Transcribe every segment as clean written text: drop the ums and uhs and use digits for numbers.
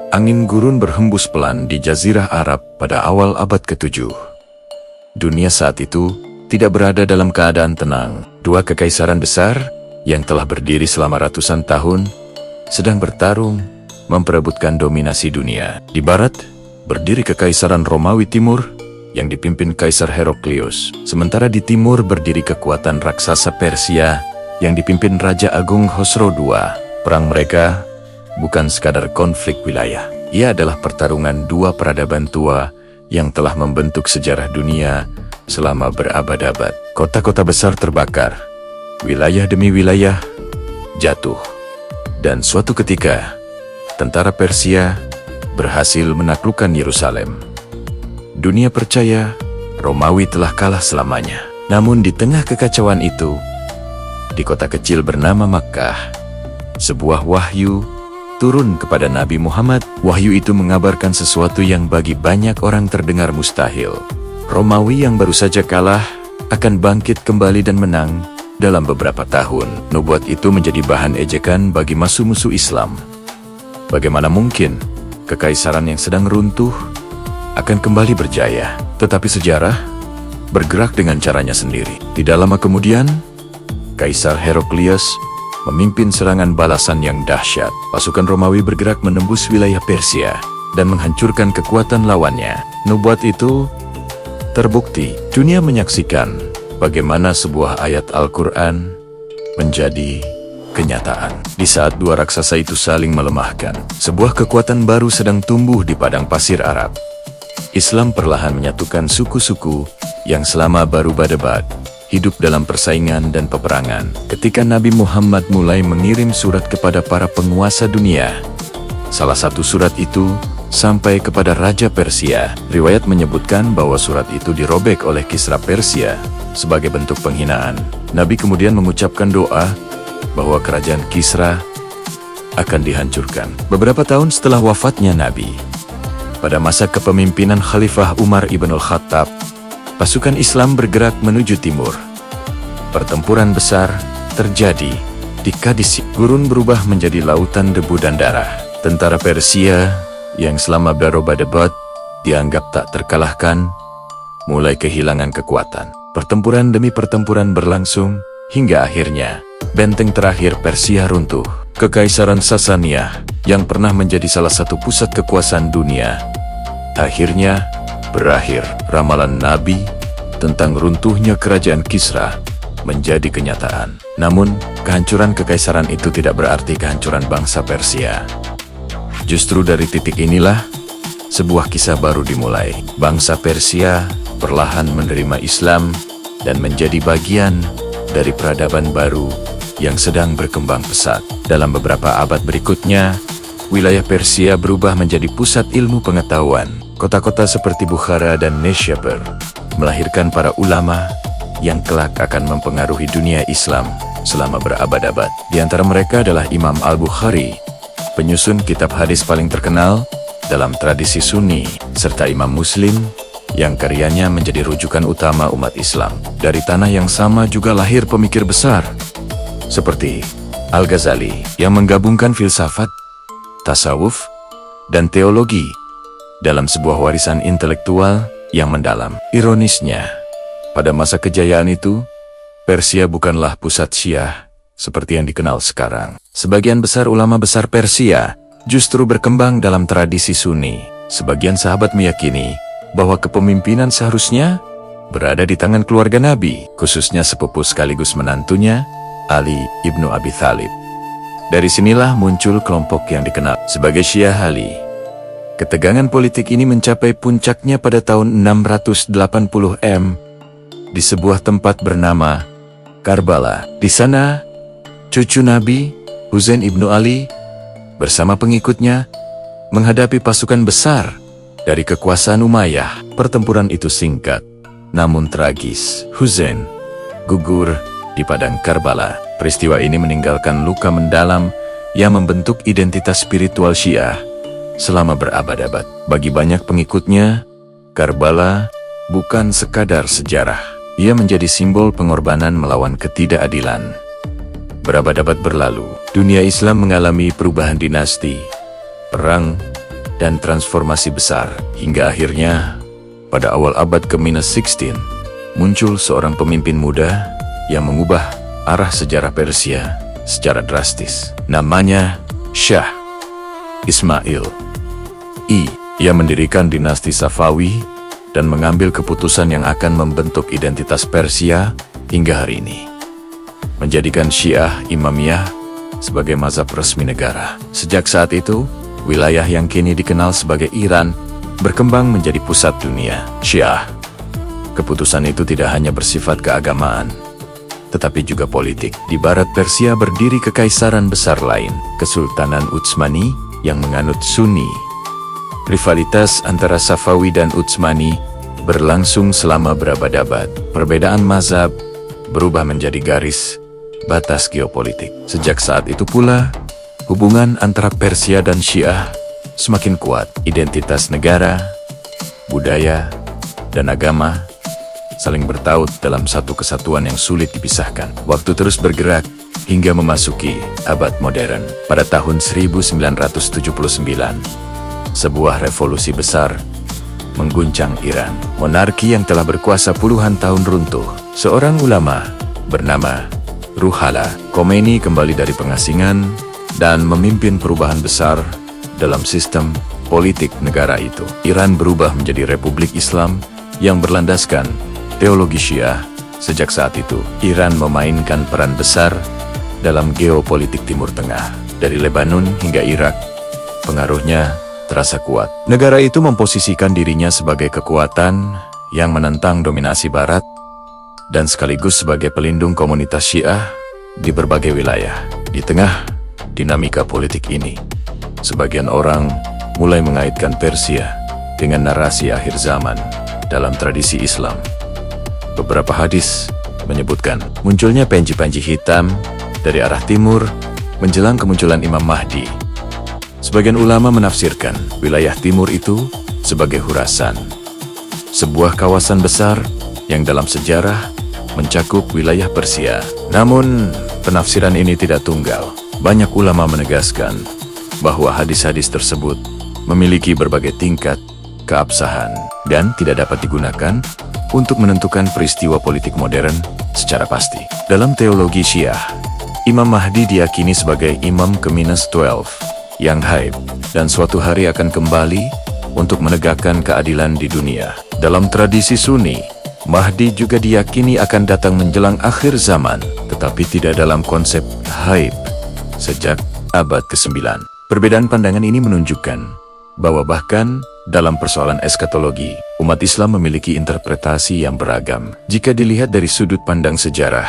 Angin gurun berhembus pelan di Jazirah Arab pada awal abad ke-7. Dunia saat itu tidak berada dalam keadaan tenang. Dua kekaisaran besar yang telah berdiri selama ratusan tahun sedang bertarung memperebutkan dominasi dunia. Di barat, berdiri Kekaisaran Romawi Timur yang dipimpin Kaisar Heraklius. Sementara di timur berdiri kekuatan raksasa Persia yang dipimpin Raja Agung Khosrow II. Perang mereka bukan sekadar konflik wilayah. Ia adalah pertarungan dua peradaban tua yang telah membentuk sejarah dunia selama berabad-abad. Kota-kota besar terbakar, wilayah demi wilayah jatuh. Dan suatu ketika, tentara Persia berhasil menaklukkan Yerusalem. Dunia percaya Romawi telah kalah selamanya. Namun di tengah kekacauan itu, di kota kecil bernama Makkah, sebuah wahyu turun kepada Nabi Muhammad. Wahyu itu mengabarkan sesuatu yang bagi banyak orang terdengar mustahil. Romawi yang baru saja kalah akan bangkit kembali dan menang dalam beberapa tahun. Nubuat itu menjadi bahan ejekan bagi musuh-musuh Islam. Bagaimana mungkin kekaisaran yang sedang runtuh akan kembali berjaya? Tetapi sejarah bergerak dengan caranya sendiri. Tidak lama kemudian, Kaisar Heraklius memimpin serangan balasan yang dahsyat. Pasukan Romawi bergerak menembus wilayah Persia dan menghancurkan kekuatan lawannya. Nubuat itu terbukti. Dunia menyaksikan bagaimana sebuah ayat Al-Quran menjadi kenyataan. Di saat dua raksasa itu saling melemahkan, sebuah kekuatan baru sedang tumbuh di padang pasir Arab. Islam perlahan menyatukan suku-suku yang selama baru berdebat, hidup dalam persaingan dan peperangan. Ketika Nabi Muhammad mulai mengirim surat kepada para penguasa dunia, salah satu surat itu sampai kepada Raja Persia. Riwayat menyebutkan bahwa surat itu dirobek oleh Kisra Persia sebagai bentuk penghinaan. Nabi kemudian mengucapkan doa bahwa kerajaan Kisra akan dihancurkan. Beberapa tahun setelah wafatnya Nabi, pada masa kepemimpinan Khalifah Umar ibn al-Khattab, pasukan Islam bergerak menuju timur. Pertempuran besar terjadi di Qadisiyah. Gurun berubah menjadi lautan debu dan darah. Tentara Persia yang selama berabad-abad dianggap tak terkalahkan, mulai kehilangan kekuatan. Pertempuran demi pertempuran berlangsung, hingga akhirnya benteng terakhir Persia runtuh. Kekaisaran Sasania yang pernah menjadi salah satu pusat kekuasaan dunia, akhirnya berakhir. Ramalan Nabi tentang runtuhnya kerajaan Kisra menjadi kenyataan. Namun, kehancuran kekaisaran itu tidak berarti kehancuran bangsa Persia. Justru dari titik inilah sebuah kisah baru dimulai. Bangsa Persia perlahan menerima Islam dan menjadi bagian dari peradaban baru yang sedang berkembang pesat. Dalam beberapa abad berikutnya, wilayah Persia berubah menjadi pusat ilmu pengetahuan. Kota-kota seperti Bukhara dan Nishapur melahirkan para ulama yang kelak akan mempengaruhi dunia Islam selama berabad-abad. Di antara mereka adalah Imam Al-Bukhari, penyusun kitab hadis paling terkenal dalam tradisi Sunni, serta Imam Muslim yang karyanya menjadi rujukan utama umat Islam. Dari tanah yang sama juga lahir pemikir besar seperti Al-Ghazali yang menggabungkan filsafat, tasawuf, dan teologi dalam sebuah warisan intelektual yang mendalam. Ironisnya, pada masa kejayaan itu, Persia bukanlah pusat Syiah seperti yang dikenal sekarang. Sebagian besar ulama besar Persia justru berkembang dalam tradisi Sunni. Sebagian sahabat meyakini bahwa kepemimpinan seharusnya berada di tangan keluarga Nabi, khususnya sepupu sekaligus menantunya, Ali ibnu Abi Thalib. Dari sinilah muncul kelompok yang dikenal sebagai Syiah Ali. Ketegangan politik ini mencapai puncaknya pada tahun 680 M di sebuah tempat bernama Karbala. Di sana, cucu Nabi, Husain ibnu Ali, bersama pengikutnya menghadapi pasukan besar dari kekuasaan Umayyah. Pertempuran itu singkat, namun tragis. Husain gugur di padang Karbala. Peristiwa ini meninggalkan luka mendalam yang membentuk identitas spiritual Syiah selama berabad-abad. Bagi banyak pengikutnya, Karbala bukan sekadar sejarah. Ia menjadi simbol pengorbanan melawan ketidakadilan. Berabad-abad berlalu, dunia Islam mengalami perubahan dinasti, perang, dan transformasi besar. Hingga akhirnya, pada awal abad ke-16, muncul seorang pemimpin muda yang mengubah arah sejarah Persia secara drastis. Namanya Shah Ismail I. Ia mendirikan dinasti Safawi dan mengambil keputusan yang akan membentuk identitas Persia hingga hari ini, menjadikan Syiah Imamiyah sebagai mazhab resmi negara. Sejak saat itu, wilayah yang kini dikenal sebagai Iran berkembang menjadi pusat dunia Syiah. Keputusan itu tidak hanya bersifat keagamaan, tetapi juga politik. Di barat Persia berdiri kekaisaran besar lain, Kesultanan Utsmani yang menganut Sunni. Rivalitas antara Safawi dan Utsmani berlangsung selama berabad-abad. Perbedaan mazhab berubah menjadi garis batas geopolitik. Sejak saat itu pula, hubungan antara Persia dan Syiah semakin kuat. Identitas negara, budaya, dan agama saling bertaut dalam satu kesatuan yang sulit dipisahkan. Waktu terus bergerak hingga memasuki abad modern. Pada tahun 1979, sebuah revolusi besar mengguncang Iran. Monarki yang telah berkuasa puluhan tahun runtuh. Seorang ulama bernama Ruhollah Khomeini kembali dari pengasingan dan memimpin perubahan besar dalam sistem politik negara itu. Iran berubah menjadi Republik Islam yang berlandaskan teologi Syiah. Sejak saat itu, Iran memainkan peran besar dalam geopolitik Timur Tengah. Dari Lebanon hingga Irak, pengaruhnya terasa kuat. Negara itu memposisikan dirinya sebagai kekuatan yang menentang dominasi Barat dan sekaligus sebagai pelindung komunitas Syiah di berbagai wilayah. Di tengah dinamika politik ini, sebagian orang mulai mengaitkan Persia dengan narasi akhir zaman dalam tradisi Islam. Beberapa hadis menyebutkan munculnya panji-panji hitam dari arah timur menjelang kemunculan Imam Mahdi. Sebagian ulama menafsirkan wilayah timur itu sebagai Khurasan, sebuah kawasan besar yang dalam sejarah mencakup wilayah Persia. Namun, penafsiran ini tidak tunggal. Banyak ulama menegaskan bahwa hadis-hadis tersebut memiliki berbagai tingkat keabsahan dan tidak dapat digunakan untuk menentukan peristiwa politik modern secara pasti. Dalam teologi Syiah, Imam Mahdi diyakini sebagai imam ke-12 yang haid dan suatu hari akan kembali untuk menegakkan keadilan di dunia. Dalam tradisi Sunni, Mahdi juga diyakini akan datang menjelang akhir zaman, tetapi tidak dalam konsep haid sejak abad ke-9. Perbedaan pandangan ini menunjukkan bahwa bahkan dalam persoalan eskatologi, umat Islam memiliki interpretasi yang beragam. Jika dilihat dari sudut pandang sejarah,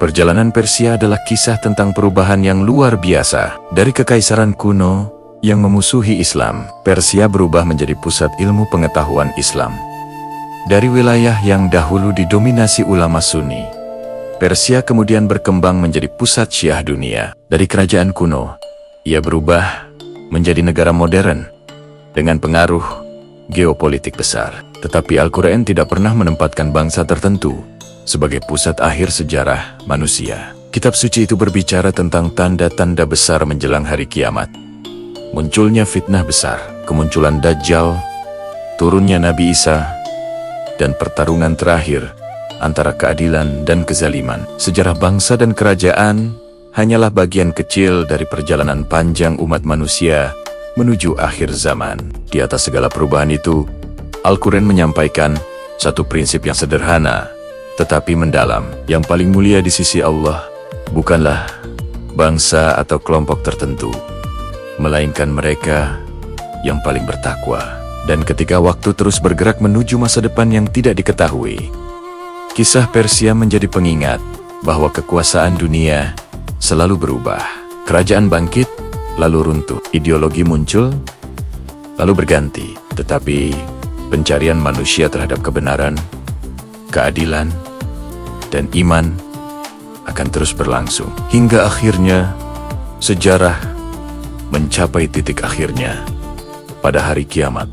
perjalanan Persia adalah kisah tentang perubahan yang luar biasa. Dari kekaisaran kuno yang memusuhi Islam, Persia berubah menjadi pusat ilmu pengetahuan Islam. Dari wilayah yang dahulu didominasi ulama Sunni, Persia kemudian berkembang menjadi pusat Syiah dunia. Dari kerajaan kuno, ia berubah menjadi negara modern dengan pengaruh geopolitik besar. Tetapi Al-Quran tidak pernah menempatkan bangsa tertentu sebagai pusat akhir sejarah manusia. Kitab suci itu berbicara tentang tanda-tanda besar menjelang hari kiamat. Munculnya fitnah besar, kemunculan Dajjal, turunnya Nabi Isa, dan pertarungan terakhir antara keadilan dan kezaliman. Sejarah bangsa dan kerajaan hanyalah bagian kecil dari perjalanan panjang umat manusia menuju akhir zaman. Di atas segala perubahan itu, Al-Quran menyampaikan satu prinsip yang sederhana, tetapi mendalam. Yang paling mulia di sisi Allah bukanlah bangsa atau kelompok tertentu, melainkan mereka yang paling bertakwa. Dan ketika waktu terus bergerak menuju masa depan yang tidak diketahui, kisah Persia menjadi pengingat bahwa kekuasaan dunia selalu berubah. Kerajaan bangkit, lalu runtuh. Ideologi muncul, lalu berganti. Tetapi pencarian manusia terhadap kebenaran, keadilan, dan iman akan terus berlangsung. Hingga akhirnya, sejarah mencapai titik akhirnya pada hari kiamat.